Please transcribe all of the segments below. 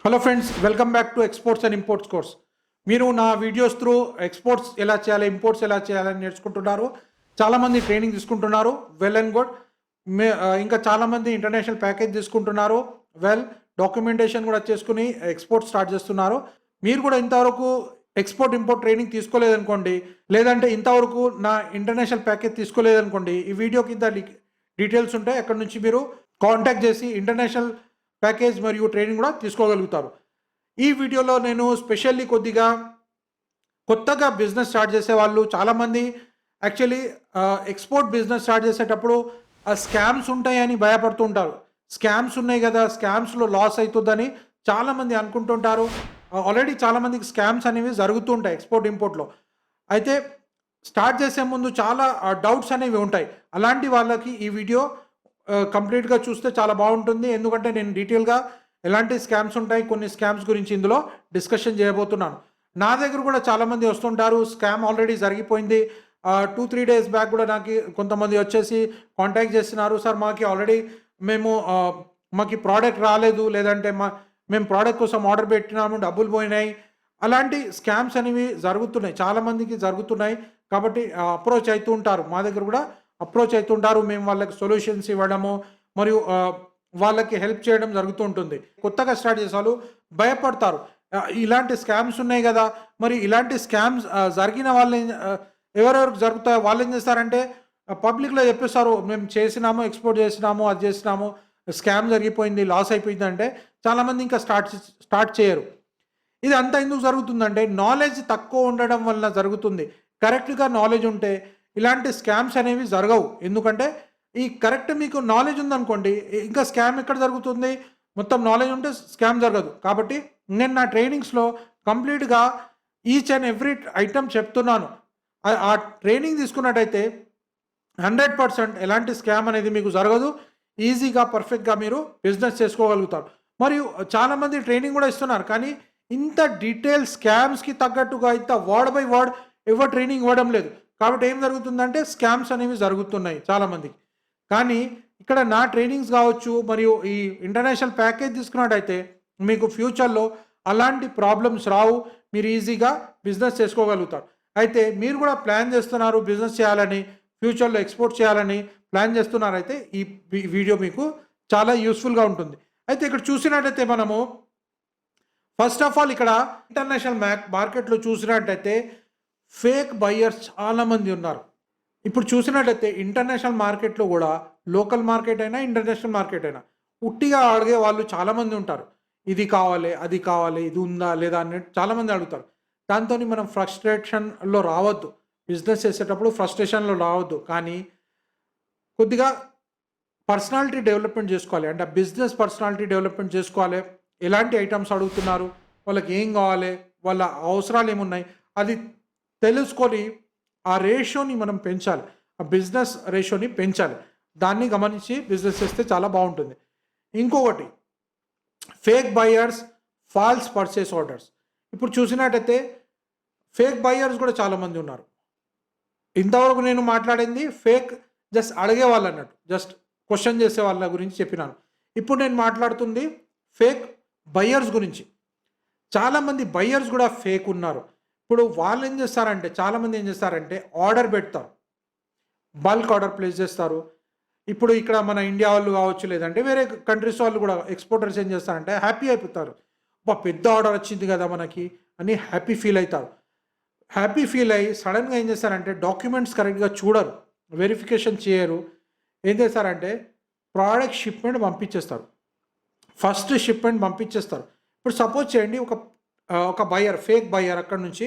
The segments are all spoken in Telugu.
Hello friends, welcome back to exports and imports course. మీరు నా వీడియోస్ త్రూ ఎక్స్పోర్ట్స్ ఎలా చేయాలి, ఇంపోర్ట్స్ ఎలా చేయాలని నేర్చుకుంటున్నారు. చాలామంది ట్రైనింగ్ తీసుకుంటున్నారు, వెల్ అండ్ గుడ్. ఇంకా చాలామంది ఇంటర్నేషనల్ ప్యాకేజ్ తీసుకుంటున్నారు, వెల్. డాక్యుమెంటేషన్ కూడా చేసుకుని ఎక్స్పోర్ట్ స్టార్ట్ చేస్తున్నారు. మీరు కూడా ఇంతవరకు ఎక్స్పోర్ట్ ఇంపోర్ట్ ట్రైనింగ్ తీసుకోలేదనుకోండి, లేదంటే ఇంతవరకు నా ఇంటర్నేషనల్ ప్యాకేజ్ తీసుకోలేదనుకోండి, ఈ వీడియో కింద డీటెయిల్స్ ఉంటాయి. అక్కడ నుంచి మీరు కాంటాక్ట్ చేసి ఇంటర్నేషనల్ ప్యాకేజ్ మరియు ట్రైనింగ్ కూడా తీసుకోగలుగుతారు. ఈ వీడియోలో నేను స్పెషల్లీ కొద్దిగా కొత్తగా బిజినెస్ స్టార్ట్ చేసేవాళ్ళు చాలామంది యాక్చువల్లీ ఎక్స్పోర్ట్ బిజినెస్ స్టార్ట్ చేసేటప్పుడు స్కామ్స్ ఉంటాయని భయపడుతూ ఉంటారు. స్కామ్స్ ఉన్నాయి కదా, స్కామ్స్లో లాస్ అవుతుందని చాలామంది అనుకుంటుంటారు. ఆల్రెడీ చాలామందికి స్కామ్స్ అనేవి జరుగుతూ ఉంటాయి ఎక్స్పోర్ట్ ఇంపోర్ట్లో. అయితే స్టార్ట్ చేసే ముందు చాలా డౌట్స్ అనేవి ఉంటాయి. అలాంటి వాళ్ళకి ఈ వీడియో కంప్లీట్గా చూస్తే చాలా బాగుంటుంది. ఎందుకంటే నేను డీటెయిల్గా ఎలాంటి స్కామ్స్ ఉంటాయి, కొన్ని స్కామ్స్ గురించి ఇందులో డిస్కషన్ చేయబోతున్నాను. నా దగ్గర కూడా చాలామంది వస్తుంటారు, స్కామ్ ఆల్రెడీ జరిగిపోయింది. 2-3 డేస్ బ్యాక్ కూడా నాకు కొంతమంది వచ్చేసి కాంటాక్ట్ చేస్తున్నారు. సార్ మాకు ప్రోడక్ట్ రాలేదు, లేదంటే మేము ప్రోడక్ట్ కోసం ఆర్డర్ పెట్టినాము, డబ్బులు పోయినాయి. అలాంటి స్కామ్స్ అనేవి జరుగుతున్నాయి, చాలామందికి జరుగుతున్నాయి. కాబట్టి అప్రోచ్ అవుతూ ఉంటారు, మా దగ్గర కూడా అప్రోచ్ అవుతుంటారు. మేము వాళ్ళకి సొల్యూషన్స్ ఇవ్వడము మరియు వాళ్ళకి హెల్ప్ చేయడం జరుగుతూ ఉంటుంది. కొత్తగా స్టార్ట్ చేసే వాళ్ళు భయపడతారు. ఇలాంటి స్కామ్స్ ఉన్నాయి కదా, మరి ఇలాంటి స్కామ్స్ జరిగిన వాళ్ళు ఎవరెవరికి జరుగుతాయో వాళ్ళు ఏం చేస్తారంటే పబ్లిక్లో చెప్పేస్తారు, మేము చేసినాము, ఎక్స్పోర్ట్ చేసినాము, అది చేసినాము, స్కామ్ జరిగిపోయింది, లాస్ అయిపోయింది అంటే చాలామంది ఇంకా స్టార్ట్ చేయరు. ఇది అంతా ఎందుకు జరుగుతుందంటే నాలెడ్జ్ తక్కువ ఉండడం వలన జరుగుతుంది. కరెక్ట్గా నాలెడ్జ్ ఉంటే ఇలాంటి స్కామ్స్ అనేవి జరగవు. ఎందుకంటే ఈ కరెక్ట్ మీకు నాలెడ్జ్ ఉందనుకోండి, ఇంకా స్కామ్ ఎక్కడ జరుగుతుంది? మొత్తం నాలెడ్జ్ ఉంటే స్కామ్ జరగదు. కాబట్టి నేను నా ట్రైనింగ్స్లో కంప్లీట్గా ఈచ్ అండ్ ఎవ్రీ ఐటమ్ చెప్తున్నాను. ఆ ట్రైనింగ్ తీసుకున్నట్టయితే 100% ఎలాంటి స్కామ్ అనేది మీకు జరగదు. ఈజీగా పర్ఫెక్ట్గా మీరు బిజినెస్ చేసుకోగలుగుతారు. మరియు చాలామంది ట్రైనింగ్ కూడా ఇస్తున్నారు, కానీ ఇంత డీటెయిల్ స్కామ్స్కి తగ్గట్టుగా ఇంత వర్డ్ బై వర్డ్ ఎవరు ట్రైనింగ్ ఇవ్వడం లేదు. కాబట్టి ఏం జరుగుతుందంటే స్కామ్స్ అనేవి జరుగుతున్నాయి చాలామందికి. కానీ ఇక్కడ నా ట్రైనింగ్స్ కావచ్చు మరియు ఈ ఇంటర్నేషనల్ ప్యాకేజ్ తీసుకున్నట్టయితే మీకు ఫ్యూచర్లో అలాంటి ప్రాబ్లమ్స్ రావు. మీరు ఈజీగా బిజినెస్ చేసుకోగలుగుతారు. అయితే మీరు కూడా ప్లాన్ చేస్తున్నారు బిజినెస్ చేయాలని, ఫ్యూచర్లో ఎక్స్పోర్ట్ చేయాలని ప్లాన్ చేస్తున్నారైతే ఈ వీడియో మీకు చాలా యూస్ఫుల్గా ఉంటుంది. అయితే ఇక్కడ చూసినట్టయితే మనము ఫస్ట్ ఆఫ్ ఆల్ ఇక్కడ ఇంటర్నేషనల్ మార్కెట్లో చూసినట్టయితే ఫేక్ బయ్యర్స్ చాలామంది ఉన్నారు. ఇప్పుడు చూసినట్లయితే ఇంటర్నేషనల్ మార్కెట్లో కూడా లోకల్ మార్కెట్ అయినా ఇంటర్నేషనల్ మార్కెట్ అయినా ఉట్టిగా అడిగే వాళ్ళు చాలామంది ఉంటారు. ఇది కావాలి, అది కావాలి, ఇది ఉందా లేదా అన్నట్టు చాలామంది అడుగుతారు. దాంతో మనం ఫ్రస్ట్రేషన్లో రావద్దు. బిజినెస్ చేసేటప్పుడు ఫ్రస్ట్రేషన్లో రావద్దు. కానీ కొద్దిగా పర్సనాలిటీ డెవలప్మెంట్ చేసుకోవాలి. అంటే బిజినెస్ పర్సనాలిటీ డెవలప్మెంట్ చేసుకోవాలి. ఎలాంటి ఐటమ్స్ అడుగుతున్నారు, వాళ్ళకి ఏం కావాలి, వాళ్ళ అవసరాలు ఏమున్నాయి, అది తెలుసుకొని ఆ రేషియోని మనం పెంచాలి. ఆ బిజినెస్ రేషియోని పెంచాలి. దాన్ని గమనించి బిజినెస్ చేస్తే చాలా బాగుంటుంది. ఇంకొకటి fake buyers, false purchase orders. ఇప్పుడు చూసినట్టయితే ఫేక్ బయర్స్ కూడా చాలామంది ఉన్నారు. ఇంతవరకు నేను మాట్లాడింది ఫేక్ జస్ట్ అడిగే వాళ్ళు అన్నట్టు, జస్ట్ క్వశ్చన్ చేసే వాళ్ళ గురించి చెప్పినాను. ఇప్పుడు నేను మాట్లాడుతుంది ఫేక్ బయర్స్ గురించి. చాలామంది బయర్స్ కూడా ఫేక్ ఉన్నారు. ఇప్పుడు వాళ్ళు ఏం చేస్తారంటే చాలామంది ఏం చేస్తారంటే ఆర్డర్ పెడతారు, బల్క్ ఆర్డర్ ప్లేస్ చేస్తారు. ఇప్పుడు ఇక్కడ మన ఇండియా వాళ్ళు కావచ్చు, లేదంటే వేరే కంట్రీస్ వాళ్ళు కూడా ఎక్స్పోర్టర్స్ ఏం చేస్తారంటే హ్యాపీ అయిపోతారు. పెద్ద ఆర్డర్ వచ్చింది కదా మనకి అని హ్యాపీ ఫీల్ అవుతారు. హ్యాపీ ఫీల్ అయ్యి సడన్గా ఏం చేస్తారంటే డాక్యుమెంట్స్ కరెక్ట్గా చూడరు, వెరిఫికేషన్ చేయరు. ఏం చేస్తారంటే ప్రోడక్ట్ షిప్మెంట్ పంపించేస్తారు, ఫస్ట్ షిప్మెంట్ పంపించేస్తారు. ఇప్పుడు సపోజ్ చేయండి, ఒక బయర్, ఫేక్ బయర్ అక్కడ నుంచి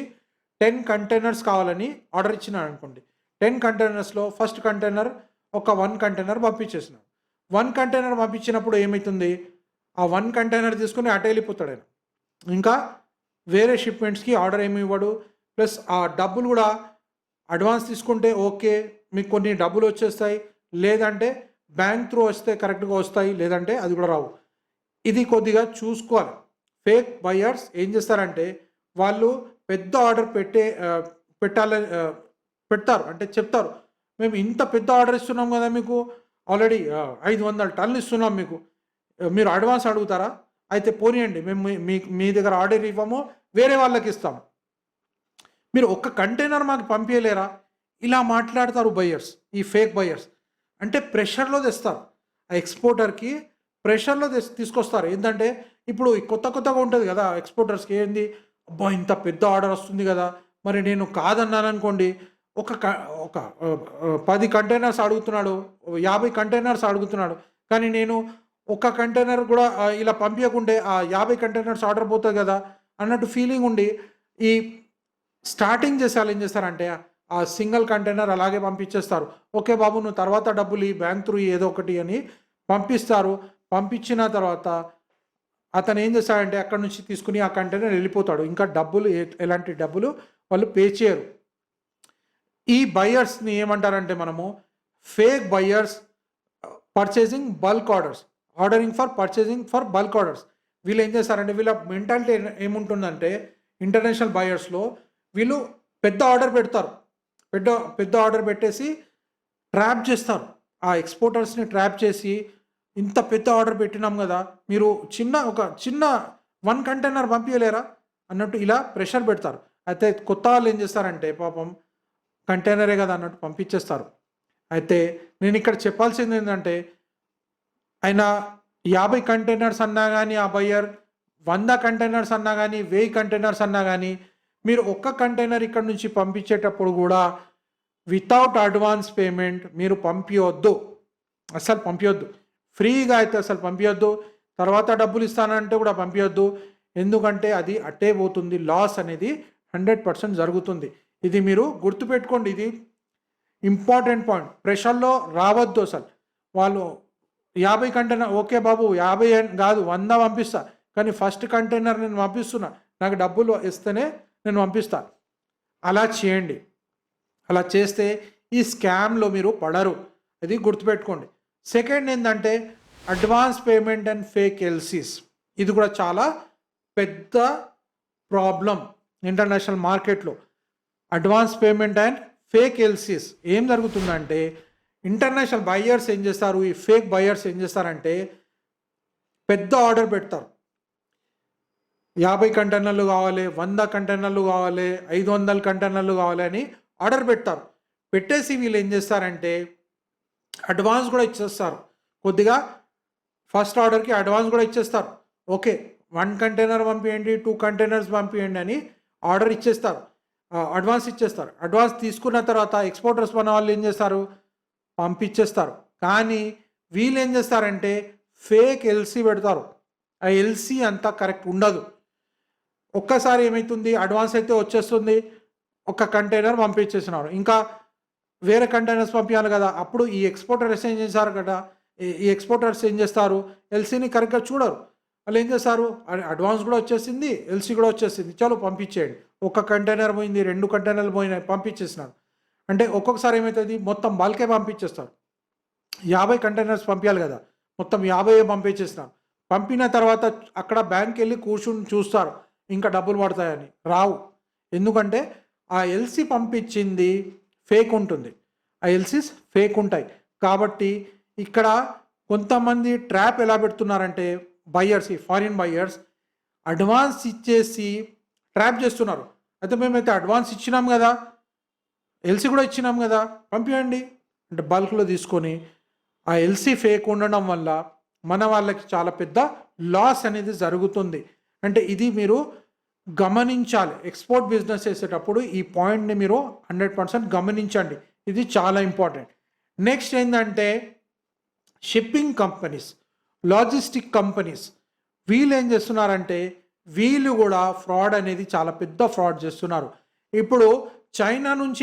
10 కంటైనర్స్ కావాలని ఆర్డర్ ఇచ్చినాడు అనుకోండి. 10 కంటైనర్స్లో ఫస్ట్ కంటైనర్ ఒక 1 కంటైనర్ పంపించేసినాడు. 1 కంటైనర్ పంపించినప్పుడు ఏమవుతుంది, ఆ 1 కంటైనర్ తీసుకుని అటు వెళ్ళిపోతాడు ఆయన. ఇంకా వేరే షిప్మెంట్స్కి ఆర్డర్ ఏమి ఇవ్వడు. ప్లస్ ఆ డబ్బులు కూడా అడ్వాన్స్ తీసుకుంటే ఓకే, మీకు కొన్ని డబ్బులు వచ్చేస్తాయి, లేదంటే బ్యాంక్ త్రూ వస్తే కరెక్ట్గా వస్తాయి, లేదంటే అది కూడా రావు. ఇది కొద్దిగా చూసుకోవాలి. ఫేక్ బయర్స్ ఏం చేస్తారంటే వాళ్ళు పెద్ద ఆర్డర్ పెడతారు, అంటే చెప్తారు, మేము ఇంత పెద్ద ఆర్డర్ ఇస్తున్నాం కదా మీకు, ఆల్రెడీ 500 టన్నులు ఇస్తున్నాం మీకు, మీరు అడ్వాన్స్ అడుగుతారా? అయితే పోనీయండి మేము మీ దగ్గర ఆర్డర్ ఇవ్వము, వేరే వాళ్ళకి ఇస్తాము. మీరు ఒక్క కంటైనర్ మాకు పంపియలేరా? ఇలా మాట్లాడతారు బయ్యర్స్. ఈ ఫేక్ బయ్యర్స్. అంటే ప్రెషర్‌లో తెస్తారు. ఆ ఎక్స్‌పోర్టర్‌కి ప్రెషర్‌లో తీసుకొస్తారు. ఏందంటే ఇప్పుడు కొత్తగా ఉంటది గదా! ఎక్స్‌పోర్టర్స్‌కి ఏంది, అబ్బా! ఇంత పెద్ద ఆర్డర్ వస్తుంది గదా! మరి నేను కాదన్నాననుకోండి, ఒక క ఒక 10 కంటైనర్స్ అడుగుతున్నాడు, 50 కంటైనర్స్ అడుగుతున్నాడు. కానీ నేను ఒక్క కంటైనర్ గూడా ఇలా పంపియకుంటే ఆ 50 కంటైనర్స్ ఆర్డర్ పోతది గదా! అన్నట్టు ఫీలింగ్ ఉండి, ఈ స్టార్టింగ్ చేసేవాళ్ళు ఏం చేస్తారంటే, ఆ సింగిల్ కంటైనర్ అలాగే పంపించేస్తారు. ఓకే బాబు నువ్వు తర్వాత డబ్బులు బ్యాంక్ త్రూ ఏదో ఒకటి అని పంపిస్తారు. పంపించిన తర్వాత అతను ఏం చేస్తాడంటే అక్కడి నుంచి తీసుకొని ఆ కంటైనర్ వెళ్ళిపోతాడు. ఇంకా డబ్బులు ఎలాంటి డబ్బులు వాళ్ళు పే చేయరు. ఈ బయర్స్‌ని ఏమంటారంటే మనము fake buyers purchasing bulk orders. Ordering for purchasing for bulk orders. వీళ్ళు ఏం చేస్తారంటే వీళ్ళ మెంటాలిటీ ఏముంటుందంటే ఇంటర్నేషనల్ బయర్స్‌లో వీళ్ళు పెద్ద ఆర్డర్ పెడతారు. పెద్ద పెద్ద ఆర్డర్ పెట్టేసి ట్రాప్ చేస్తారు. ఆ ఎక్స్‌పోర్టర్స్‌ని ట్రాప్ చేసి ఇంత పెద్ద ఆర్డర్ పెట్టినాం గదా! మీరు ఒక చిన్న 1 కంటైనర్ పంపియలేరా? అన్నట్టు ఇలా ప్రెషర్ పెడతారు. అయితే కొత్త వాళ్ళు ఏం చేస్తారంటే పాపం కంటైనరే గదా! అన్నట్టు పంపించేస్తారు. అయితే నేనిక్కడ చెప్పాల్సిందేంటంటే ఆయన 50 కంటైనర్స్ అన్నా గాని ఆ బయ్యర్ 100 కంటైనర్స్ అన్నా గాని, 1000 కంటైనర్స్ అన్నా గాని, మీరు ఒక్క కంటైనర్ ఇక్కడి నుంచి పంపించేటప్పుడు గూడా వితౌట్ అడ్వాన్స్ పేమెంట్ మీరు పంపియొద్దు. అస్సలు పంపియొద్దు. ఫ్రీగా అయితే అసలు పంపియొద్దు. తర్వాత డబ్బులు ఇస్తానంటే కూడా పంపియొద్దు. ఎందుకంటే అది అట్టే పోతుంది. లాస్ అనేది 100% జరుగుతుంది. ఇది మీరు గుర్తుపెట్టుకోండి. ఇది ఇంపార్టెంట్ పాయింట్. ప్రెషర్‌లో రావద్దు అసలు. వాళ్ళు 50 కంటైనర్ ఓకే బాబు 50 గాదు 100 పంపిస్తా. కానీ ఫస్ట్ కంటైనర్ నేను పంపిస్తున్నా. నాకు డబ్బులు ఇస్తేనే నేను పంపిస్తా. అలా చేయండి. అలా చేస్తే ఈ స్కామ్‌లో మీరు పడరు. అది గుర్తుపెట్టుకోండి. సెకండ్ ఏందంటే advance payment and fake LCs. ఇది కూడా చాలా పెద్ద ప్రాబ్లమ్ ఇంటర్నేషనల్ మార్కెట్‌లో. Advance payment and fake LCs. ఏం జరుగుతుందంటే ఇంటర్నేషనల్ బయ్యర్స్ ఏం చేస్తారు, ఈ ఫేక్ బయ్యర్స్ ఏం చేస్తారంటే పెద్ద ఆర్డర్ పెడతారు. 50 కంటైనర్లు కావాలి, 100 కంటైనర్లు కావాలి, 500 కంటైనర్లు కావాలి అని ఆర్డర్ పెడతారు. పెట్టేసి వీళ్ళు ఏం చేస్తారంటే అడ్వాన్స్ కూడా ఇచ్చేస్తారు. కొద్దిగా ఫస్ట్ ఆర్డర్‌కి అడ్వాన్స్ కూడా ఇచ్చేస్తారు. ఓకే. 1 కంటైనర్ పంపియండి, 2 కంటైనర్స్ పంపియండి అని ఆర్డర్ ఇచ్చేస్తారు. అడ్వాన్స్ ఇచ్చేస్తారు. అడ్వాన్స్ తీసుకున్న తర్వాత ఎక్స్‌పోర్టర్స్ మన వాళ్ళు ఏం చేస్తారు, పంపించేస్తారు. కానీ వీళ్ళేం చేస్తారంటే ఫేక్ ఎల్‌సీ పెడతారు. ఆ ఎల్‌సీ అంతా కరెక్ట్ ఉండదు. ఒక్కసారి ఏమైతుంది అడ్వాన్స్ అయితే వచ్చేస్తుంది. ఒక కంటైనర్ పంపించేసినారు. ఇంకా వేరే కంటైనర్స్ పంపియాలి కదా! అప్పుడు ఈ ఎక్స్‌పోర్టర్స్ ఏం చేశారు కదా! ఈ ఎక్స్‌పోర్టర్స్ ఏం చేస్తారు, ఎల్‌సీని కరెక్ట్‌గా చూడరు. వాళ్ళేం చేస్తారు, అడ్వాన్స్ కూడా వచ్చేసింది, ఎల్‌సీ కూడా వచ్చేసింది. చలో పంపించేయండి. ఒక కంటైనర్ పోయింది, 2 కంటైనర్లు పోయినాయి పంపించేసినారు. అంటే ఒక్కొక్కసారి ఏమైతది మొత్తం బల్కే పంపించేస్తారు. 50 కంటైనర్స్ పంపియాలి కదా! మొత్తం 50 పంపించేసినారు. పంపిన తర్వాత అక్కడ బ్యాంక్‌కెళ్ళి కూర్చొని చూస్తారు. ఇంకా డబ్బులు పడతాయని. రావు. ఎందుకంటే ఆ ఎల్‌సీ పంపించింది ఫేక్ ఉంటుంది. ఆ ఎల్‌సీస్ ఫేక్ ఉంటాయి. కాబట్టి ఇక్కడ కొంతమంది ట్రాప్ ఎలా పెడుతున్నారంటే బయ్యర్స్, ఈ ఫారిన్ బయ్యర్స్ అడ్వాన్స్ ఇచ్చేసి ట్రాప్ చేస్తున్నారు. అయితే మేమైతే అడ్వాన్స్ ఇచ్చినాం గదా! ఎల్‌సీ కూడా ఇచ్చినాం గదా! పంపియండి. అంటే బల్క్‌లో తీసుకొని ఆ ఎల్‌సీ ఫేక్ ఉండడం వల్ల మన వాళ్ళకి చాలా పెద్ద లాస్ అనేది జరుగుతుంది. అంటే ఇది మీరు గమనించాలి. ఎక్స్‌పోర్ట్ బిజినెస్ చేసేటప్పుడు ఈ పాయింట్‌ని మీరు 100% గమనించండి. ఇది చాలా ఇంపార్టెంట్. నెక్స్ట్ ఏందంటే షిప్పింగ్ కంపెనీస్, లాజిస్టిక్ కంపెనీస్ వీళ్ళేం చేస్తున్నారంటే వీళ్ళు గూడా ఫ్రాడ్ అనేది చాలా పెద్ద ఫ్రాడ్ చేస్తున్నారు. ఇప్పుడు చైనా నుంచి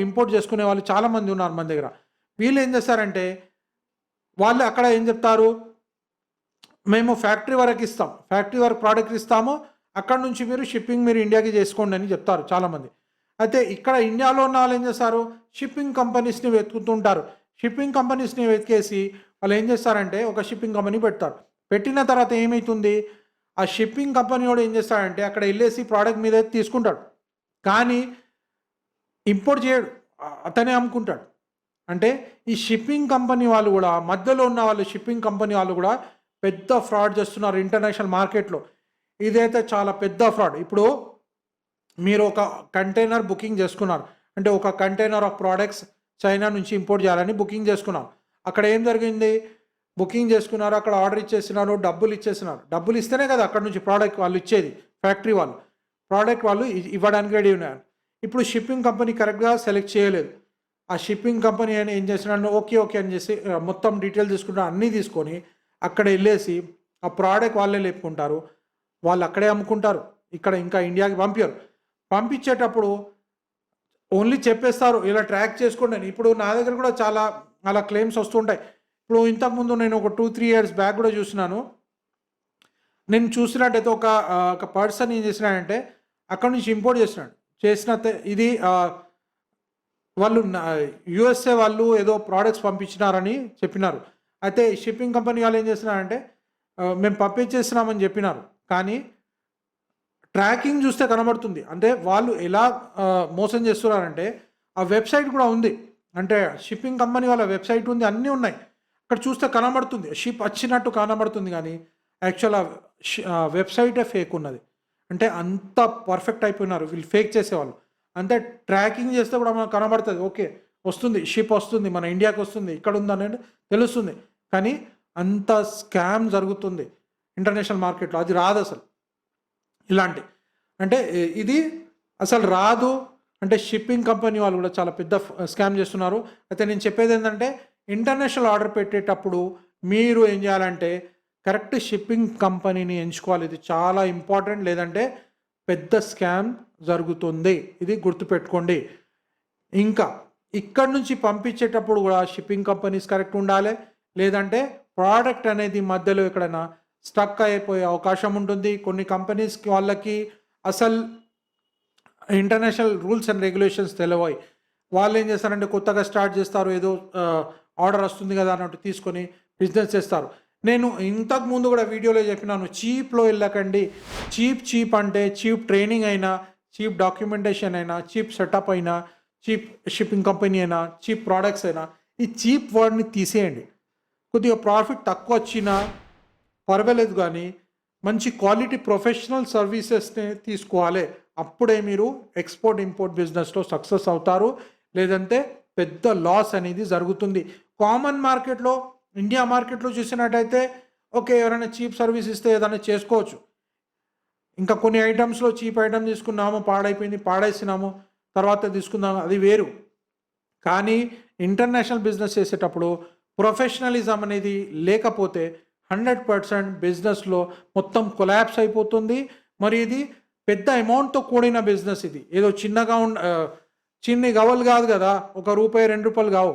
ఇంపోర్ట్ చేసుకునే వాళ్ళు చాలామంది ఉన్నారు మన దగ్గర. వీళ్ళేం చేస్తారంటే వాళ్ళు అక్కడ ఏం చెప్తారు, మేము ఫ్యాక్టరీ వరకు ఇస్తాం. ఫ్యాక్టరీ వరకు ప్రొడక్ట్ ఇస్తాము. అక్కడి నుంచి మీరు షిప్పింగ్ మీరు ఇండియాకి చేసుకోండి అని చెప్తారు చాలామంది. అయితే ఇక్కడ ఇండియాలో ఉన్న వాళ్ళు ఏం చేస్తారు, షిప్పింగ్ కంపెనీస్‌ని వెతుకుతుంటారు. షిప్పింగ్ కంపెనీస్‌ని వెతికేసి వాళ్ళు ఏం చేస్తారంటే ఒక షిప్పింగ్ కంపెనీ పెడతారు. పెట్టిన తర్వాత ఏమైతుంది, ఆ షిప్పింగ్ కంపెనీ వాడు ఏం చేస్తాడంటే అక్కడ ఎళ్ళేసి ప్రొడక్ట్ మీద తీసుకుంటాడు. కానీ ఇంపోర్ట్ చేయడు. అతనే అమ్ముకుంటాడు. అంటే ఈ షిప్పింగ్ కంపెనీ వాళ్ళు గూడా మధ్యలో ఉన్న వాళ్ళు షిప్పింగ్ కంపెనీ వాళ్ళు గూడా పెద్ద ఫ్రాడ్ చేస్తున్నారు ఇంటర్నేషనల్ మార్కెట్‌లో. ఇదైతే చాలా పెద్ద ఫ్రాడ్. ఇప్పుడు మీరు ఒక కంటైనర్ బుకింగ్ చేసుకున్నారు. అంటే ఒక కంటైనర్ ఆఫ్ ప్రొడక్ట్స్ చైనా నుంచి ఇంపోర్ట్ చేయాలని బుకింగ్ చేసుకున్నాం. అక్కడ ఏం జరిగింది? బుకింగ్ చేసుకున్నారు. అక్కడ ఆర్డర్ ఇచ్చేసినారు. డబ్బులు ఇచ్చేసినారు. డబ్బులు ఇస్తేనే కదా అక్కడి నుంచి ప్రోడక్ట్ వాళ్ళు ఇచ్చేది. ఫ్యాక్టరీ వాళ్ళు. ప్రోడక్ట్ వాళ్ళు ఇవ్వడానికి రెడీ ఉన్నారు. ఇప్పుడు షిప్పింగ్ కంపెనీ కరెక్ట్‌గా సెలెక్ట్ చేయలేదు. ఆ షిప్పింగ్ కంపెనీ అని ఏం చేసినాడు, ఓకే ఓకే అని చేసి మొత్తం డీటెయిల్స్ తీసుకుంటారు. అన్నీ తీసుకొని అక్కడ వెళ్ళేసి ఆ ప్రోడక్ట్ వాళ్ళే లేపుకుంటారు. వాళ్ళు అక్కడే అమ్ముకుంటారు. ఇక్కడ ఇంకా ఇండియాకి పంపియరు. పంపించేటప్పుడు ఓన్లీ చెప్పేస్తారు ఇలా ట్రాక్ చేసుకోండి అని. ఇప్పుడు నా దగ్గర కూడా చాలా అలా క్లెయిమ్స్ వస్తుంటాయి. ఇప్పుడు ఇంతకుముందు నేను ఒక 2-3 ఇయర్స్ బ్యాక్ కూడా చూసినాను. నేను చూసినట్టయితే ఒక పర్సన్ ఏం చేసినాడంటే అక్కడి నుంచి ఇంపోర్ట్ చేసినాడు. ఇది వాళ్ళు యూఎస్ఏ వాళ్ళు ఏదో ప్రోడక్ట్స్ పంపించినారని చెప్పినారు. అయితే షిప్పింగ్ కంపెనీ వాళ్ళు ఏం చేస్తున్నారంటే మేము పంపించేస్తున్నామని చెప్పినారు. కానీ ట్రాకింగ్ చూస్తే కనబడుతుంది. అంటే వాళ్ళు ఎలా మోసం చేస్తున్నారంటే ఆ వెబ్‌సైట్ కూడా ఉంది. అంటే షిప్పింగ్ కంపెనీ వాళ్ళ వెబ్‌సైట్ ఉంది. అన్నీ ఉన్నాయి. అక్కడ చూస్తే కనబడుతుంది. షిప్ వచ్చినట్టు కనబడుతుంది గానీ యాక్చువల్ వెబ్‌సైటే ఫేక్ ఉన్నది. అంటే అంత పర్ఫెక్ట్ అయిపోయినారు వీళ్ళు ఫేక్ చేసేవాళ్ళు. అంటే ట్రాకింగ్ చేస్తే కూడా మనకు కనబడుతది. ఓకే. వస్తుంది. షిప్ వస్తుంది. మన ఇండియాకి వస్తుంది. ఇక్కడ ఉందనేది తెలుస్తుంది. కానీ అంత స్కామ్ జరుగుతుంది ఇంటర్నేషనల్ మార్కెట్‌లో. అది రాదసలు. ఇలాంటి అంటే ఇది అసలు రాదు. అంటే షిప్పింగ్ కంపెనీ వాళ్ళు కూడా చాలా పెద్ద స్కామ్ చేస్తున్నారు. అయితే నేను చెప్పేదేంటంటే ఇంటర్నేషనల్ ఆర్డర్ పెట్టేటప్పుడు మీరు ఏం చేయాలంటే కరెక్ట్ షిప్పింగ్ కంపెనీని ఎంచుకోవాలి. ఇది చాలా ఇంపార్టెంట్. లేదంటే పెద్ద స్కామ్ జరుగుతుంది. ఇది గుర్తుపెట్టుకోండి. ఇంకా ఇక్కడి నుంచి పంపించేటప్పుడు కూడా షిప్పింగ్ కంపెనీస్ కరెక్ట్ ఉండాలి. లేదంటే ప్రోడక్ట్ అనేది మధ్యలో ఎక్కడైనా స్టక్ అయిపోయే అవకాశం ఉంటుంది. కొన్ని కంపెనీస్‌కి వాళ్ళకి అసలు ఇంటర్నేషనల్ రూల్స్ అండ్ రెగ్యులేషన్స్ తెలవయి. వాళ్ళేం చేస్తారంటే కొత్తగా స్టార్ట్ చేస్తారు. ఏదో ఆర్డర్ వస్తుంది కదా అన్నట్టు తీసుకొని బిజినెస్ చేస్తారు. నేను ఇంతకు ముందు కూడా వీడియోలో చెప్పినాను. చీప్‌లో వెళ్ళకండి. చీప్ అంటే చీప్ ట్రైనింగ్ అయినా, చీప్ డాక్యుమెంటేషన్ అయినా, చీప్ సెటప్ అయినా, చీప్ షిప్పింగ్ కంపెనీ అయినా, చీప్ ప్రొడక్ట్స్ అయినా ఈ చీప్ వర్డ్‌ని తీసేయండి. కొద్దిగా ప్రాఫిట్ తక్కువ వచ్చినా పర్వాలేదు గానీ, మంచి క్వాలిటీ ప్రొఫెషనల్ సర్వీసెస్‌ని తీసుకోవాలి. అప్పుడే మీరు ఎక్స్‌పోర్ట్, ఇంపోర్ట్ బిజినెస్‌లో సక్సెస్ అవుతారు. లేదంటే పెద్ద లాస్ అనేది జరుగుతుంది. కామన్ మార్కెట్‌లో, ఇండియా మార్కెట్‌లో చూసినట్టయితే ఓకే. ఎవరైనా చీప్ సర్వీస్ ఇస్తే ఏదైనా చేసుకోవచ్చు. ఇంకా కొన్ని ఐటమ్స్‌లో చీప్ ఐటమ్ తీసుకున్నాము, పాడైపోయింది, పాడేసినాము, తర్వాత తీసుకుందాము అది వేరు. కానీ ఇంటర్నేషనల్ బిజినెస్ చేసేటప్పుడు ప్రొఫెషనలిజం అనేది లేకపోతే 100% బిజినెస్‌లో మొత్తం కొలాప్స్ అయిపోతుంది. మరి ఇది పెద్ద అమౌంట్‌తో కూడిన బిజినెస్ ఇది. ఏదో చిన్ని గవ్వలు కాదు కదా! ఒక రూపాయి, రూ. 2 కావు.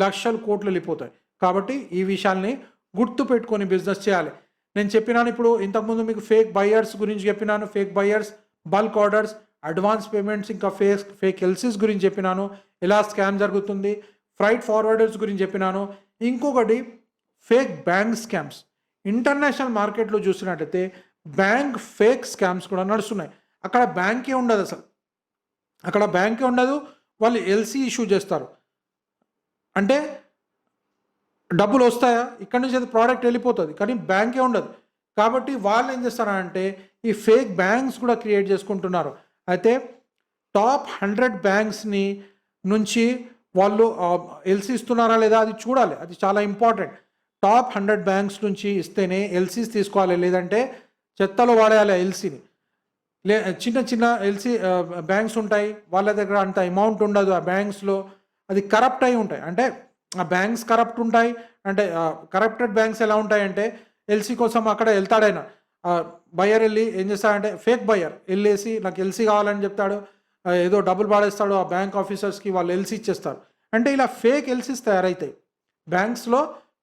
లక్షలు, కోట్లు వెళ్ళిపోతాయి. కాబట్టి ఈ విషయాల్ని గుర్తుపెట్టుకొని బిజినెస్ చేయాలి. నేను చెప్పినాను ఇప్పుడు ఇంతకుముందు మీకు ఫేక్ బయర్స్ గురించి చెప్పినాను. Fake buyers, bulk orders, advance payments, ఇంకా ఫేక్ ఎల్సీస్ గురించి చెప్పినాను. ఎలా స్కామ్ జరుగుతుంది. ఫ్రైట్ ఫార్వర్డర్స్ గురించి చెప్పినాను. ఇంకొకటి ఫేక్ బ్యాంక్ స్కామ్స్. ఇంటర్నేషనల్ మార్కెట్‌లో చూసినట్టయితే బ్యాంక్ ఫేక్ స్కామ్స్ కూడా నడుస్తున్నాయి. అక్కడ బ్యాంకే ఉండదు అసలు. అక్కడ బ్యాంకే ఉండదు. వాళ్ళు ఎల్సీ ఇష్యూ చేస్తారు. అంటే డబ్బులు వస్తాయా? ఇక్కడి నుంచి అయితే ప్రోడక్ట్ వెళ్ళిపోతుంది. కానీ బ్యాంకే ఉండదు. కాబట్టి వాళ్ళు ఏం చేస్తారంటే ఈ ఫేక్ బ్యాంక్స్ కూడా క్రియేట్ చేసుకుంటున్నారు. అయితే టాప్ 100 బ్యాంక్స్‌ని నుంచి వాళ్ళు ఎల్సీ ఇస్తున్నారా లేదా అది చూడాలి. అది చాలా ఇంపార్టెంట్. టాప్ 100 బ్యాంక్స్ నుంచి ఇస్తేనే ఎల్సీస్ తీసుకోవాలి. లేదంటే చెత్తలో వాడేయాలి ఆ ఎల్సీని. చిన్న ఎల్సీ బ్యాంక్స్ ఉంటాయి. వాళ్ళ దగ్గర అంత అమౌంట్ ఉండదు. ఆ బ్యాంక్స్‌లో అది కరప్ట్ అయి ఉంటాయి. అంటే ఆ బ్యాంక్స్ కరప్ట్ ఉంటాయి. అంటే కరప్టెడ్ బ్యాంక్స్ ఎలా ఉంటాయంటే ఎల్సీ కోసం అక్కడ వెళ్తాడాయన. బయ్యర్ వెళ్ళి ఏం చేస్తాడంటే ఫేక్ బయ్యర్ వెళ్ళేసి నాకు ఎల్సీ కావాలని చెప్తాడు. ఏదో డబ్బులు పాడేస్తాడు ఆ బ్యాంక్ ఆఫీసర్స్‌కి. వాళ్ళు ఎల్సీ ఇచ్చేస్తారు. అంటే ఇలా ఫేక్ ఎల్సీస్ తయారైతాయి. బ్యాంక్స్‌లో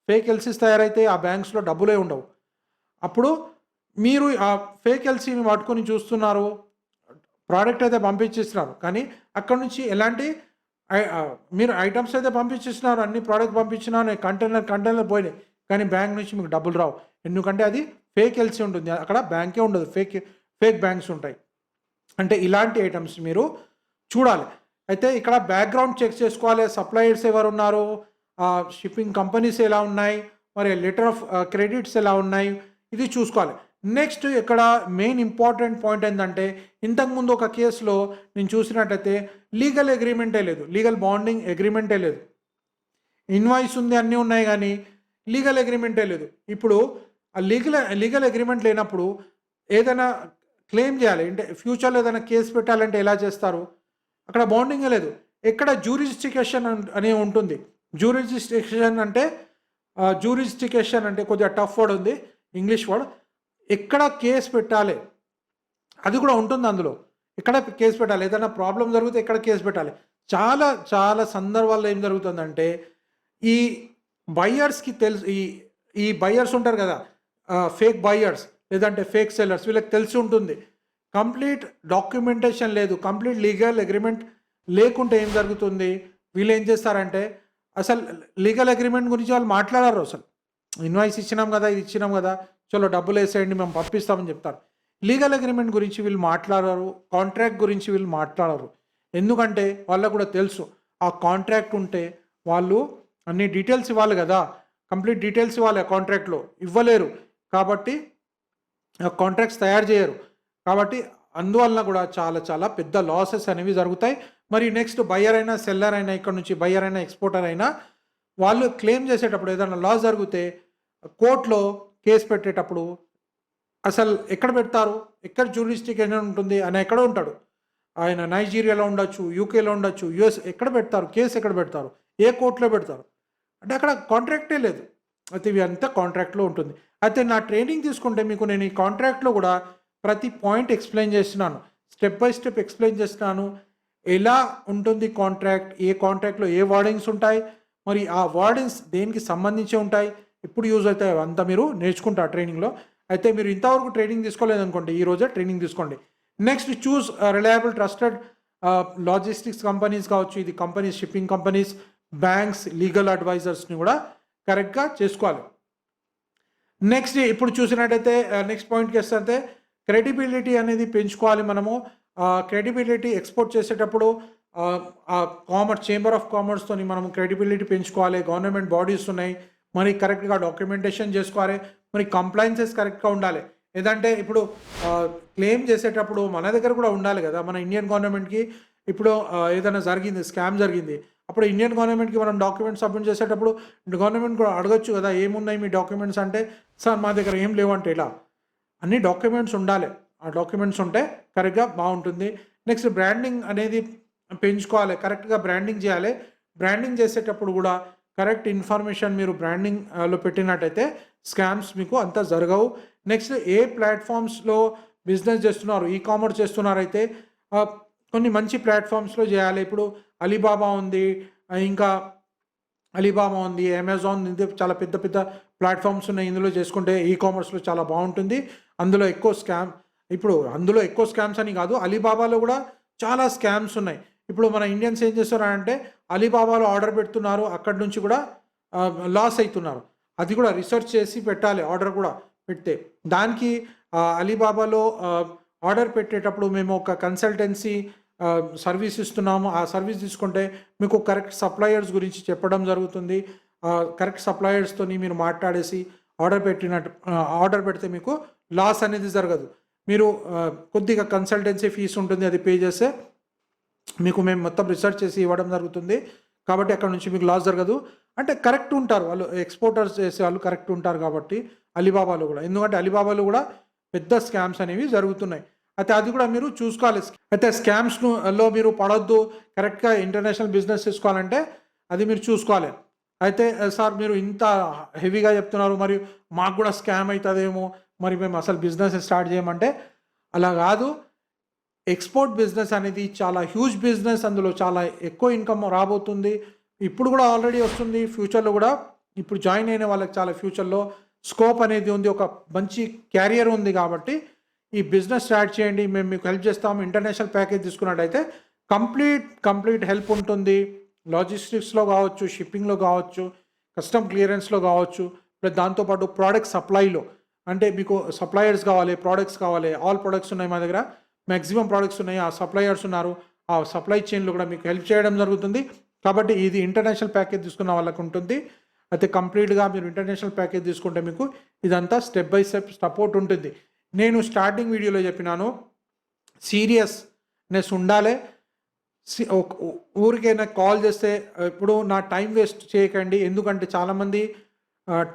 ఫేక్ ఎల్సీస్ తయారైతాయి. ఆ బ్యాంక్స్‌లో డబ్బులే ఉండవు. అప్పుడు మీరు ఆ ఫేక్ ఎల్సీని పట్టుకొని చూస్తున్నారు. ప్రోడక్ట్ అయితే పంపించేస్తున్నారు. కానీ అక్కడి నుంచి ఎలాంటి మీరు ఐటమ్స్ అయితే పంపించేస్తున్నారు. అన్ని ప్రోడక్ట్ పంపించినారు. కంటైనర్ పోయినాయి. కానీ బ్యాంక్ నుంచి మీకు డబ్బులు రావు. ఎందుకంటే అది ఫేక్ ఎల్సీ ఉంటుంది. అక్కడ బ్యాంకే ఉండదు. ఫేక్ బ్యాంక్స్ ఉంటాయి. అంటే ఇలాంటి ఐటమ్స్ మీరు చూడాలి. అయితే ఇక్కడ బ్యాక్‌గ్రౌండ్ చెక్ చేసుకోవాలి. సప్లయర్స్ ఎవరున్నారు? షిప్పింగ్ కంపెనీస్ ఎలా ఉన్నాయి? మరి లెటర్ ఆఫ్ క్రెడిట్స్ ఎలా ఉన్నాయి, ఇది చూసుకోవాలి. నెక్స్ట్ ఇక్కడ మెయిన్ ఇంపార్టెంట్ పాయింట్ ఏంటంటే, ఇంతకుముందు ఒక కేసులో నేను చూసినట్టయితే లీగల్ అగ్రిమెంటే లేదు, లీగల్ బాండింగ్ అగ్రిమెంటే లేదు. ఇన్వాయిస్ ఉంది, అన్నీ ఉన్నాయి, కానీ లీగల్ అగ్రిమెంటే లేదు. ఇప్పుడు ఆ లీగల్ అగ్రిమెంట్ లేనప్పుడు ఏదైనా క్లెయిమ్ చేయాలి అంటే ఫ్యూచర్లో ఏదైనా కేసు పెట్టాలంటే ఎలా చేస్తారు? అక్కడ బాండింగే లేదు. ఎక్కడ జ్యూరిస్డిక్షన్ అనేది ఉంటుంది. జ్యూరిస్డిక్షన్ అంటే కొద్దిగా టఫ్ వర్డ్ ఉంది, ఇంగ్లీష్ వర్డ్. ఎక్కడ కేసు పెట్టాలి అది కూడా ఉంటుంది అందులో. ఎక్కడ కేసు పెట్టాలి, ఏదైనా ప్రాబ్లం జరిగితే ఎక్కడ కేసు పెట్టాలి. చాలా చాలా సందర్భాల్లో ఏం జరుగుతుందంటే, ఈ బయ్యర్స్కి తెలుసు, ఈ బయ్యర్స్ ఉంటారు కదా, ఫేక్ బయ్యర్స్ లేదంటే ఫేక్ సెల్లర్స్, వీళ్ళకి తెలిసి ఉంటుంది. కంప్లీట్ డాక్యుమెంటేషన్ లేదు, కంప్లీట్ లీగల్ అగ్రిమెంట్ లేకుంటే ఏం జరుగుతుంది, వీళ్ళు ఏం చేస్తారంటే అసలు లీగల్ అగ్రిమెంట్ గురించి వాళ్ళు మాట్లాడారు. అసలు ఇన్వాయిస్ ఇచ్చినాం కదా, ఇది ఇచ్చినాం కదా, చలో డబ్బులు వేసేయండి మేము పంపిస్తామని చెప్తారు. లీగల్ అగ్రిమెంట్ గురించి వీళ్ళు మాట్లాడారు, కాంట్రాక్ట్ గురించి వీళ్ళు మాట్లాడరు. ఎందుకంటే వాళ్ళకు కూడా తెలుసు ఆ కాంట్రాక్ట్ ఉంటే వాళ్ళు అన్ని డీటెయిల్స్ ఇవ్వాలి కదా, కంప్లీట్ డీటెయిల్స్ ఇవ్వాలి. ఆ కాంట్రాక్ట్లో ఇవ్వలేరు కాబట్టి కాంట్రాక్ట్స్ తయారు చేయరు. కాబట్టి అందువలన కూడా చాలా చాలా పెద్ద లాసెస్ అనేవి జరుగుతాయి. మరి నెక్స్ట్ బయ్యర్ అయినా సెల్లర్ అయినా, ఇక్కడ నుంచి బయ్యర్ అయినా ఎక్స్పోర్టర్ అయినా, వాళ్ళు క్లెయిమ్ చేసేటప్పుడు ఏదైనా లాస్ జరిగితే కోర్టులో కేసు పెట్టేటప్పుడు అసలు ఎక్కడ పెడతారు, ఎక్కడ జ్యూరిస్డిక్షన్ ఉంటుంది, ఆయన ఎక్కడ ఉంటాడు, ఆయన నైజీరియాలో ఉండొచ్చు, యూకేలో ఉండొచ్చు, యుఎస్, ఎక్కడ పెడతారు కేసు, ఎక్కడ పెడతారు, ఏ కోర్టులో పెడతారు అంటే అక్కడ కాంట్రాక్టే లేదు. అయితే ఇవి అంతా కాంట్రాక్ట్లో ఉంటుంది. అయితే నా ట్రైనింగ్ తీసుకుంటే మీకు నేను ఈ కాంట్రాక్ట్లో కూడా ప్రతి పాయింట్ ఎక్స్ప్లెయిన్ చేస్తున్నాను, స్టెప్ బై స్టెప్ ఎక్స్ప్లెయిన్ చేస్తున్నాను. ఎలా ఉంటుంది కాంట్రాక్ట్, ఏ కాంట్రాక్ట్లో ఏ వర్డింగ్స్ ఉంటాయి, మరి ఆ వర్డింగ్స్ దేనికి సంబంధించి ఉంటాయి, ఇప్పుడు యూజ్ అవుతాయి, అంతా మీరు నేర్చుకుంటారు ట్రైనింగ్లో. అయితే మీరు ఇంతవరకు ట్రైనింగ్ తీసుకోలేదనుకోండి, ఈరోజే ట్రైనింగ్ తీసుకోండి. Next choose reliable trusted logistics companies కావచ్చు, ఇది companies, shipping companies, banks, legal అడ్వైజర్స్ని కూడా కరెక్ట్గా చేసుకోవాలి. నెక్స్ట్ ఇప్పుడు చూసినట్టయితే నెక్స్ట్ పాయింట్కి వస్తే క్రెడిబిలిటీ అనేది పెంచుకోవాలి మనము. క్రెడిబిలిటీ ఎక్స్పోర్ట్ చేసేటప్పుడు చేంబర్ ఆఫ్ కామర్స్తోని మనము క్రెడిబిలిటీ పెంచుకోవాలి. గవర్నమెంట్ బాడీస్ ఉన్నాయి, మరి కరెక్ట్గా డాక్యుమెంటేషన్ చేసుకోవాలి, మరి కంప్లైన్సెస్ కరెక్ట్గా ఉండాలి. ఏదంటే ఇప్పుడు క్లెయిమ్ చేసేటప్పుడు మన దగ్గర కూడా ఉండాలి కదా. మన ఇండియన్ గవర్నమెంట్కి ఇప్పుడు ఏదైనా జరిగింది, స్కామ్ జరిగింది, అప్పుడు ఇండియన్ గవర్నమెంట్కి మనం డాక్యుమెంట్స్ సబ్మిట్ చేసేటప్పుడు గవర్నమెంట్ కూడా అడగచ్చు కదా, ఏమున్నాయి మీ డాక్యుమెంట్స్ అంటే, సార్ మా దగ్గర ఏం లేవంటే ఇలా అన్ని డాక్యుమెంట్స్ ఉండాలి. ఆ డాక్యుమెంట్స్ ఉంటే కరెక్ట్గా బాగుంటుంది. నెక్స్ట్ బ్రాండింగ్ అనేది పెంచుకోవాలి, కరెక్ట్గా బ్రాండింగ్ చేయాలి. బ్రాండింగ్ చేసేటప్పుడు కూడా కరెక్ట్ ఇన్ఫర్మేషన్ మీరు బ్రాండింగ్లో పెట్టినట్టయితే స్కామ్స్ మీకు అంతా జరగవు. నెక్స్ట్ ఏ ప్లాట్ఫామ్స్లో బిజినెస్ చేస్తున్నారు, ఈ కామర్స్ చేస్తున్నారైతే కొన్ని మంచి ప్లాట్ఫామ్స్లో చేయాలి. ఇప్పుడు అలీబాబా ఉంది, ఇంకా అలీబాబా ఉంది, అమెజాన్ ఉంది, చాలా పెద్ద పెద్ద ప్లాట్ఫామ్స్ ఉన్నాయి. ఇందులో చేసుకుంటే ఈ కామర్స్లో చాలా బాగుంటుంది. అందులో ఎక్కువ స్కామ్స్ అని కాదు, అలీబాబాలో కూడా చాలా స్కామ్స్ ఉన్నాయి. ఇప్పుడు మన ఇండియన్స్ ఏం చేస్తున్నారంటే అలీబాబాలో ఆర్డర్ పెడుతున్నారు, అక్కడి నుంచి కూడా లాస్ అవుతున్నారు. అది కూడా రీసెర్చ్ చేసి పెట్టాలి. ఆర్డర్ కూడా పెడితే దానికి అలీబాబాలో ఆర్డర్ పెట్టేటప్పుడు మేము ఒక కన్సల్టెన్సీ సర్వీస్ ఇస్తున్నాము. ఆ సర్వీస్ తీసుకుంటే మీకు కరెక్ట్ సప్లయర్స్ గురించి చెప్పడం జరుగుతుంది. కరెక్ట్ సప్లయర్స్తో మీరు మాట్లాడేసి ఆర్డర్ పెడితే మీకు లాస్ అనేది జరగదు. మీరు కొద్దిగా కన్సల్టెన్సీ ఫీజు ఉంటుంది, అది పే చేస్తే మీకు మేము మొత్తం రీసెర్చ్ చేసి ఇవ్వడం జరుగుతుంది. కాబట్టి అక్కడ నుంచి మీకు లాస్ జరగదు. అంటే కరెక్ట్ ఉంటారు వాళ్ళు, ఎక్స్పోర్టర్స్ చేసే వాళ్ళు కరెక్ట్ ఉంటారు కాబట్టి అలీబాబాలో కూడా. ఎందుకంటే అలీబాబాలో కూడా పెద్ద స్కామ్స్ అనేవి జరుగుతున్నాయి. అయితే అది కూడా మీరు చూసుకోవాలి. అయితే స్కామ్స్లో మీరు పడొద్దు, కరెక్ట్గా ఇంటర్నేషనల్ బిజినెస్ చేసుకోవాలంటే అది మీరు చూసుకోవాలి. అయితే సార్ మీరు ఇంత హెవీగా చెప్తున్నారు, మరి మాకు కూడా స్కామ్ అవుతుందేమో, మరి మేము అసలు బిజినెస్ స్టార్ట్ చేయమంటే అలా కాదు. ఎక్స్పోర్ట్ బిజినెస్ అనేది చాలా హ్యూజ్ బిజినెస్, అందులో చాలా ఎక్కువ ఇన్కమ్ రాబోతుంది. ఇప్పుడు కూడా ఆల్రెడీ వస్తుంది, ఫ్యూచర్లో కూడా. ఇప్పుడు జాయిన్ అయిన వాళ్ళకి చాలా ఫ్యూచర్లో స్కోప్ అనేది ఉంది, ఒక మంచి క్యారియర్ ఉంది. కాబట్టి ఈ బిజినెస్ స్టార్ట్ చేయండి, మేము మీకు హెల్ప్ చేస్తాము. ఇంటర్నేషనల్ ప్యాకేజ్ తీసుకున్నట్టయితే కంప్లీట్ హెల్ప్ ఉంటుంది. లాజిస్టిక్స్లో కావచ్చు, షిప్పింగ్లో కావచ్చు, కస్టమ్ క్లియరెన్స్లో కావచ్చు, ప్లస్ దాంతోపాటు ప్రోడక్ట్ సప్లైలో, అంటే మీకు సప్లయర్స్ కావాలి, ప్రోడక్ట్స్ కావాలి, ఆల్ ప్రొడక్ట్స్ ఉన్నాయి మా దగ్గర, మ్యాక్సిమం ప్రోడక్ట్స్ ఉన్నాయి, ఆ సప్లయర్స్ ఉన్నారు, ఆ సప్లై చైన్లో కూడా మీకు హెల్ప్ చేయడం జరుగుతుంది. కాబట్టి ఇది ఇంటర్నేషనల్ ప్యాకేజ్ తీసుకున్న వాళ్ళకు ఉంటుంది. అయితే కంప్లీట్‌గా మీరు ఇంటర్నేషనల్ ప్యాకేజ్ తీసుకుంటే మీకు ఇదంతా స్టెప్ బై స్టెప్ సపోర్ట్ ఉంటుంది. నేను స్టార్టింగ్ వీడియోలో చెప్పినాను సీరియస్‌నెస్ ఉండాలి. ఊరికే నాకు కాల్ చేస్తే ఇప్పుడు నా టైం వేస్ట్ చేయకండి. ఎందుకంటే చాలామంది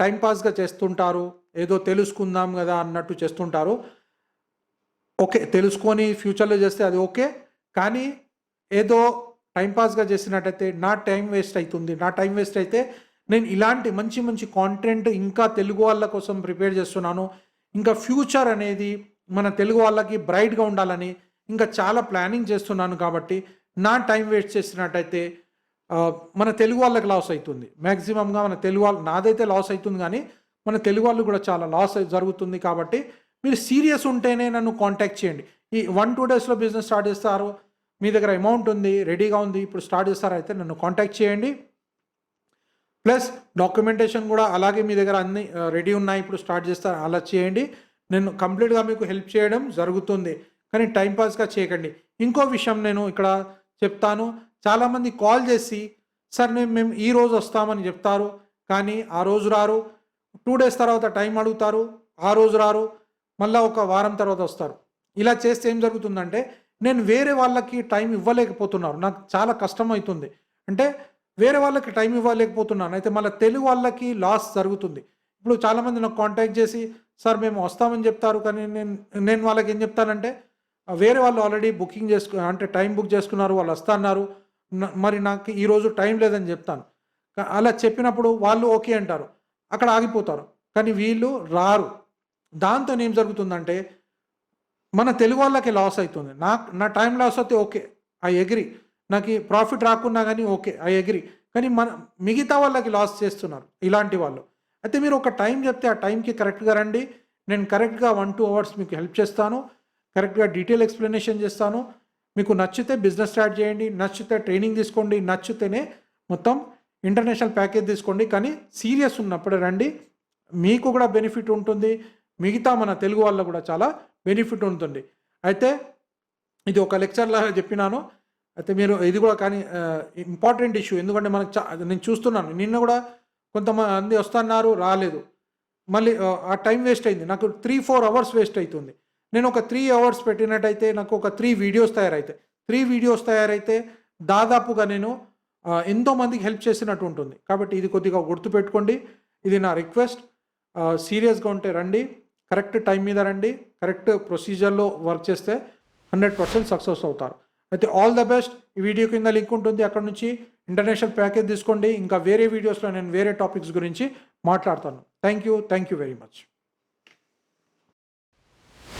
టైం పాస్‌గా చేస్తుంటారు. ఏదో తెలుసుకుందాం గదా అన్నట్టు చేస్తుంటారు. ఓకే. తెలుసుకొని ఫ్యూచర్‌లో చేస్తే అది ఓకే. కానీ ఏదో టైం పాస్‌గా చేసినట్టయితే నా టైం వేస్ట్ అయితుంది. నా టైం వేస్ట్ అయితే నేను ఇలాంటి మంచి మంచి కాంటెంట్ ఇంకా తెలుగు వాళ్ళ కోసం ప్రిపేర్ చేస్తున్నాను. ఇంకా ఫ్యూచర్ అనేది మన తెలుగు వాళ్ళకి బ్రైట్‌గా ఉండాలని ఇంకా చాలా ప్లానింగ్ చేస్తున్నాను కాబట్టి నా టైం వేస్ట్ చేసినట్టయితే మన తెలుగు వాళ్ళకి లాస్ అయితుంది. మాక్సిమమ్‌గా మన తెలుగు వాళ్ళు నాదైతే లాస్ అయితుంది గానీ, మన తెలుగు వాళ్ళు కూడా చాలా లాస్ జరుగుతుంది కాబట్టి మీరు సీరియస్ ఉంటేనే నన్ను కాంటాక్ట్ చేయండి. ఈ 1, 2 డేస్‌లో బిజినెస్ స్టార్ట్ చేస్తారు. మీ దగ్గర అమౌంట్ ఉంది, రెడీగా ఉంది, ఇప్పుడు స్టార్ట్ చేస్తారైతే నన్ను కాంటాక్ట్ చేయండి. ప్లస్ డాక్యుమెంటేషన్ కూడా అలాగే మీ దగ్గర అన్నీ రెడీ ఉన్నాయి, ఇప్పుడు స్టార్ట్ చేస్తారు అలా చేయండి. నేను కంప్లీట్‌గా మీకు హెల్ప్ చేయడం జరుగుతుంది. కానీ టైమ్ పాస్‌గా చేయకండి. ఇంకో విషయం నేను ఇక్కడ చెప్తాను. చాలామంది కాల్ చేసి సార్ మేము ఈరోజు వస్తామని చెప్తారు. కానీ ఆ రోజు రారు. 2 డేస్ తర్వాత టైం అడుగుతారు. ఆ రోజు రారు. మళ్ళా ఒక వారం తర్వాత వస్తారు. ఇలా చేస్తే ఏం జరుగుతుందంటే నేను వేరే వాళ్ళకి టైం ఇవ్వలేకపోతున్నాను. నాకు చాలా కష్టమవుతుంది. అంటే వేరే వాళ్ళకి టైం ఇవ్వలేకపోతున్నాను. అయితే మళ్ళీ తెలుగు వాళ్ళకి లాస్ జరుగుతుంది. ఇప్పుడు చాలామంది నాకు కాంటాక్ట్ చేసి సార్ మేము వస్తామని చెప్తారు. కానీ నేను వాళ్ళకి ఏం చెప్తానంటే వేరే వాళ్ళు ఆల్రెడీ బుకింగ్ అంటే టైం బుక్ చేసుకున్నారు. వాళ్ళు వస్తా అన్నారు. మరి నాకు ఈరోజు టైం లేదని చెప్తాను. అలా చెప్పినప్పుడు వాళ్ళు ఓకే అంటారు. అక్కడ ఆగిపోతారు. కానీ వీళ్ళు రారు. దాంతో ఏం జరుగుతుందంటే మన తెలుగు వాళ్ళకి లాస్ అయితుంది. నా టైం లాస్ అయితే ఓకే. I agree. నాకు ప్రాఫిట్ రాకున్నా గానీ ఓకే. I agree. కానీ మిగతా వాళ్ళకి లాస్ చేస్తున్నారు ఇలాంటి వాళ్ళు. అయితే మీరు ఒక టైం చెప్తే ఆ టైంకి కరెక్ట్‌గా రండి. నేను కరెక్ట్‌గా 1, 2 అవర్స్ మీకు హెల్ప్ చేస్తాను. కరెక్ట్‌గా డీటెయిల్ ఎక్స్‌ప్లనేషన్ చేస్తాను. మీకు నచ్చితే బిజినెస్ స్టార్ట్ చేయండి. నచ్చితే ట్రైనింగ్ తీసుకోండి. నచ్చితేనే మొత్తం ఇంటర్నేషనల్ ప్యాకేజ్ తీసుకోండి. కానీ సీరియస్ ఉన్నప్పుడే రండి. మీకు కూడా బెనిఫిట్ ఉంటుంది. మిగతా మన తెలుగు వాళ్ళకు కూడా చాలా బెనిఫిట్ ఉంటుంది. అయితే ఇది ఒక లెక్చర్‌లాగా చెప్పినాను. అయితే మీరు ఇది కూడా కానీ ఇంపార్టెంట్ ఇష్యూ. ఎందుకంటే మనకు నేను చూస్తున్నాను. నిన్న కూడా కొంతమంది వస్తన్నారు రాలేదు. మళ్ళీ ఆ టైం వేస్ట్ అయింది. నాకు 3, 4 అవర్స్ వేస్ట్ అయితుంది. నేను ఒక 3 అవర్స్ పెట్టినట్టయితే నాకు ఒక 3 వీడియోస్ తయారైతాయి. 3 వీడియోస్ తయారైతే దాదాపుగా నేను ఎంతోమందికి హెల్ప్ చేసినట్టు ఉంటుంది. కాబట్టి ఇది కొద్దిగా గుర్తుపెట్టుకోండి. ఇది నా రిక్వెస్ట్. సీరియస్‌గా ఉంటే రండి. కరెక్ట్ టైం మీద రండి. కరెక్ట్ ప్రొసీజర్‌లో వర్క్ చేస్తే 100% సక్సెస్ అవుతారు. అయితే ఆల్ ద బెస్ట్. ఈ వీడియో కింద లింక్ ఉంటుంది. అక్కడ నుంచి ఇంటర్నేషనల్ ప్యాకేజ్ తీసుకోండి. ఇంకా వేరే వీడియోస్‌లో నేను వేరే టాపిక్స్ గురించి మాట్లాడతాను. Thank you very much.